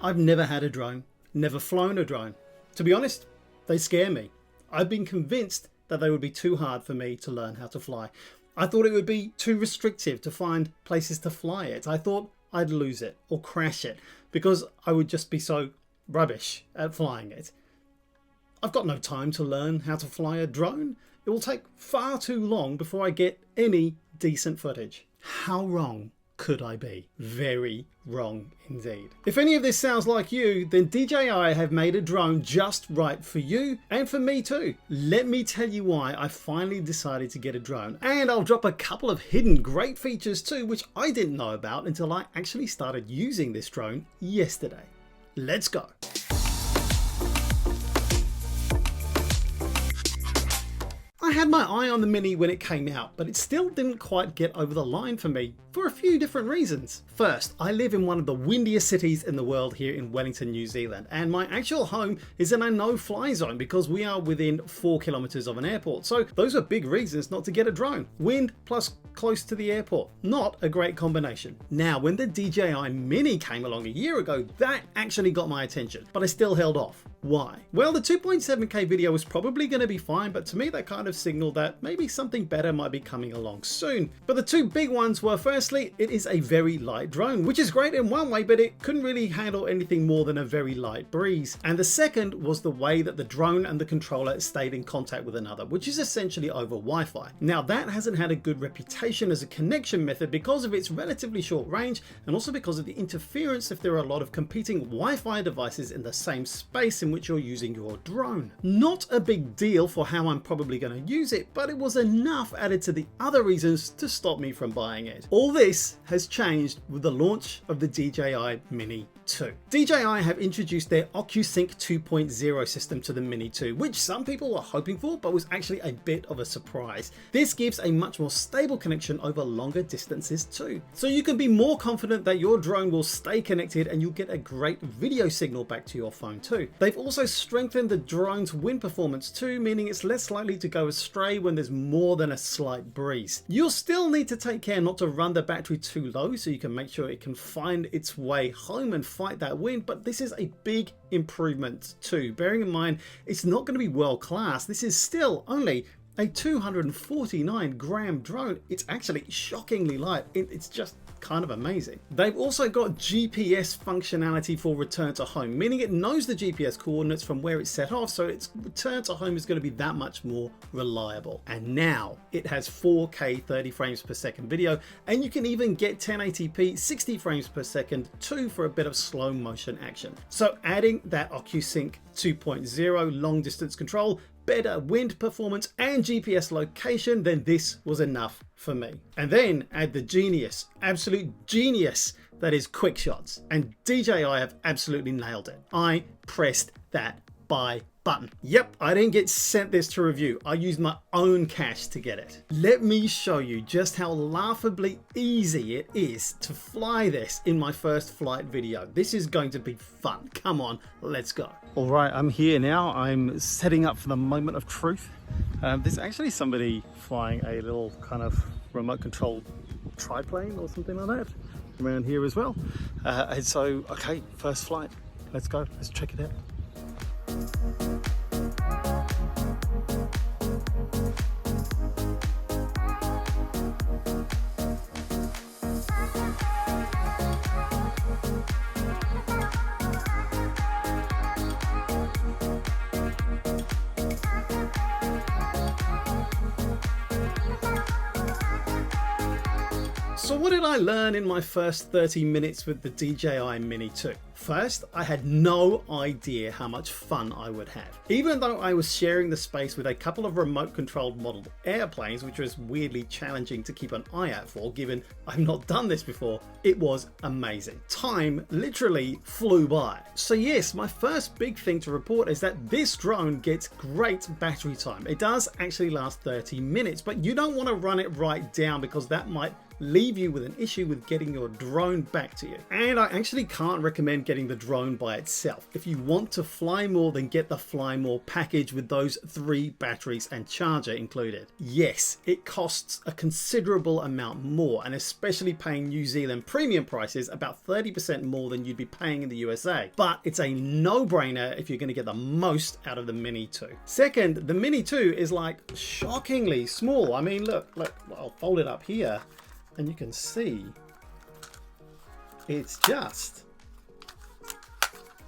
I've never had a drone, never flown a drone. To be honest, they scare me. I've been convinced that they would be too hard for me to learn how to fly. I thought it would be too restrictive to find places to fly it. I thought I'd lose it or crash it because I would just be so rubbish at flying it. I've got no time to learn how to fly a drone. It will take far too long before I get any decent footage. How wrong could I be? Very wrong indeed. If any of this sounds like you, then DJI have made a drone just right for you and for me too. Let me tell you why I finally decided to get a drone, and I'll drop a couple of hidden great features too, which I didn't know about until I actually started using this drone yesterday. Let's go. I had my eye on the Mini when it came out, but it still didn't quite get over the line for me for a few different reasons. First, I live in one of the windiest cities in the world here in Wellington, New Zealand, and my actual home is in a no-fly zone because we are within 4 kilometers of an airport. So those are big reasons not to get a drone. Wind plus close to the airport. Not a great combination. Now, when the DJI Mini came along a year ago, that actually got my attention, but I still held off. Why? Well, the 2.7K video was probably going to be fine, but to me that kind of signaled that maybe something better might be coming along soon. But the two big ones were, firstly, it is a very light drone, which is great in one way, but it couldn't really handle anything more than a very light breeze. And the second was the way that the drone and the controller stayed in contact with another, which is essentially over Wi-Fi. Now, that hasn't had a good reputation as a connection method because of its relatively short range, and also because of the interference if there are a lot of competing Wi-Fi devices in the same space in which you're using your drone. Not a big deal for how I'm probably going to use it, but it was enough added to the other reasons to stop me from buying it. All this has changed with the launch of the DJI Mini 2. DJI have introduced their OcuSync 2.0 system to the Mini 2, which some people were hoping for, but was actually a bit of a surprise. This gives a much more stable connection over longer distances too. So you can be more confident that your drone will stay connected and you'll get a great video signal back to your phone too. They've also strengthened the drone's wind performance too, meaning it's less likely to go astray when there's more than a slight breeze. You'll still need to take care not to run the battery too low so you can make sure it can find its way home and fight that wind, but this is a big improvement too. Bearing in mind, it's not going to be world class. This is still only a 249 gram drone. It's actually shockingly light. It's just kind of amazing. They've also got GPS functionality for return to home, meaning it knows the GPS coordinates from where it's set off, so its return to home is going to be that much more reliable. And now it has 4K 30 frames per second video, and you can even get 1080p 60 frames per second too for a bit of slow motion action. So adding that OcuSync 2.0 long distance control, better wind performance and GPS location, then this was enough for me. And then add the genius, absolute genius, that is quick shots. And DJI have absolutely nailed it. I pressed that buy button. Yep, I didn't get sent this to review. I used my own cash to get it. Let me show you just how laughably easy it is to fly this in my first flight video. This is going to be fun. Come on, let's go. All right, I'm here now. I'm setting up for the moment of truth. There's actually somebody flying a little kind of remote controlled triplane or something like that around here as well. And so, okay, first flight. Let's go. Let's check it out. So what did I learn in my first 30 minutes with the DJI Mini 2? First, I had no idea how much fun I would have. Even though I was sharing the space with a couple of remote controlled model airplanes, which was weirdly challenging to keep an eye out for, given I've not done this before, it was amazing. Time literally flew by. So yes, my first big thing to report is that this drone gets great battery time. It does actually last 30 minutes, but you don't want to run it right down because that might leave you with an issue with getting your drone back to you. And I actually can't recommend getting the drone by itself. If you want to fly more, then get the Fly More package with those 3 batteries and charger included. Yes, it costs a considerable amount more, and especially paying New Zealand premium prices about 30% more than you'd be paying in the USA. But it's a no-brainer if you're going to get the most out of the Mini 2. Second, the Mini 2 is like shockingly small. I mean, look, I'll fold it up here and you can see it's just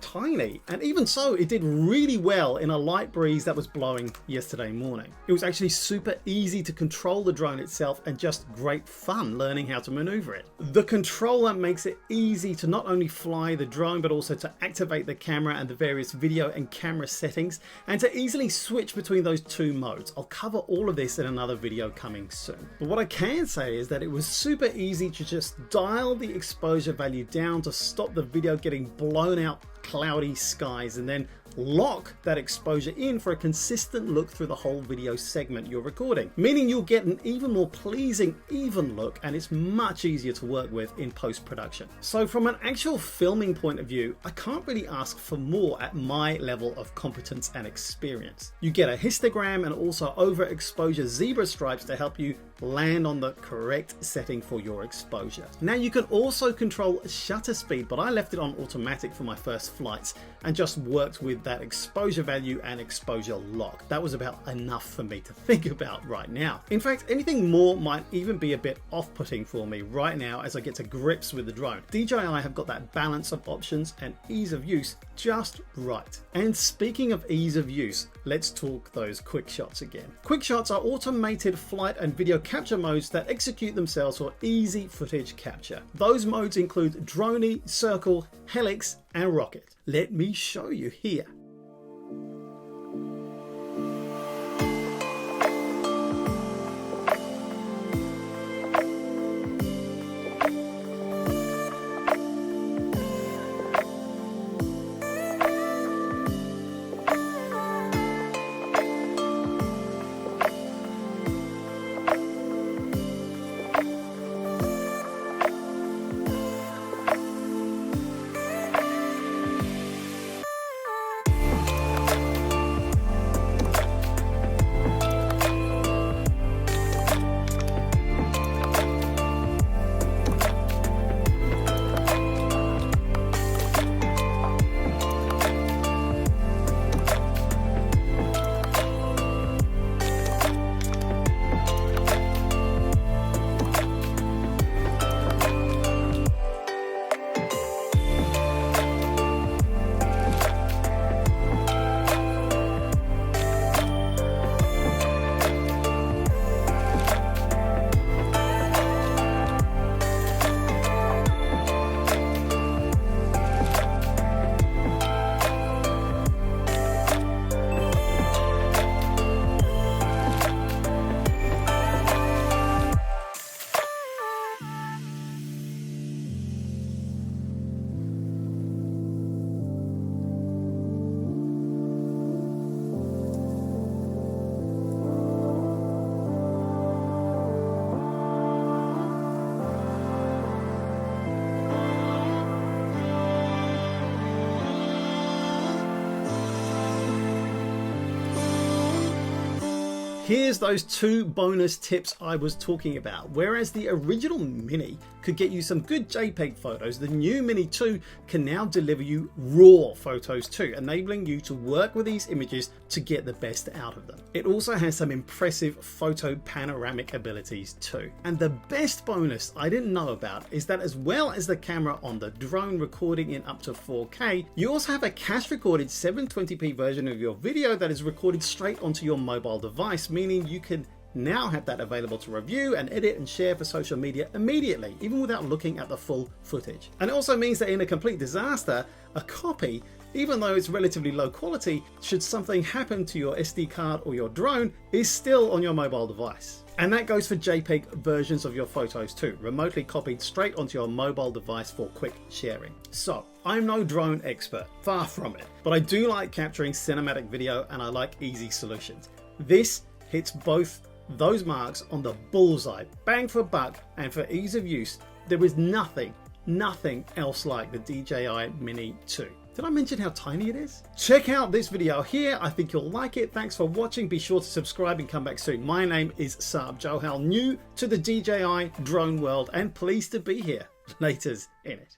tiny, and even so it did really well in a light breeze that was blowing yesterday morning. It was actually super easy to control the drone itself and just great fun learning how to maneuver it. The controller makes it easy to not only fly the drone but also to activate the camera and the various video and camera settings, and to easily switch between those 2 modes. I'll cover all of this in another video coming soon. But what I can say is that it was super easy to just dial the exposure value down to stop the video getting blown out cloudy skies, and then lock that exposure in for a consistent look through the whole video segment you're recording, meaning you'll get an even more pleasing even look, and it's much easier to work with in post-production. So from an actual filming point of view, I can't really ask for more at my level of competence and experience. You get a histogram and also overexposure zebra stripes to help you land on the correct setting for your exposure. Now you can also control shutter speed, but I left it on automatic for my first flights and just worked with that exposure value and exposure lock. That was about enough for me to think about right now. In fact, anything more might even be a bit off-putting for me right now as I get to grips with the drone. DJI have got that balance of options and ease of use just right. And speaking of ease of use, let's talk those quick shots again. Quick shots are automated flight and video capture modes that execute themselves for easy footage capture. Those modes include droney, circle, helix, and rocket. Let me show you here. Here's those 2 bonus tips I was talking about. Whereas the original Mini could get you some good JPEG photos, the new Mini 2 can now deliver you raw photos too, enabling you to work with these images to get the best out of them. It also has some impressive photo panoramic abilities too. And the best bonus I didn't know about is that as well as the camera on the drone recording in up to 4K, you also have a cache recorded 720p version of your video that is recorded straight onto your mobile device, meaning you can now have that available to review and edit and share for social media immediately, even without looking at the full footage. And it also means that in a complete disaster, a copy, even though it's relatively low quality, should something happen to your SD card or your drone, is still on your mobile device. And that goes for JPEG versions of your photos too, remotely copied straight onto your mobile device for quick sharing. So, I'm no drone expert, far from it, but I do like capturing cinematic video and I like easy solutions. This hits both those marks on the bullseye, bang for buck, and for ease of use. There is nothing else like the DJI Mini 2. Did I mention how tiny it is? Check out this video here. I think you'll like it. Thanks for watching. Be sure to subscribe and come back soon. My name is Saab Johal, new to the DJI drone world and pleased to be here. Laters in it.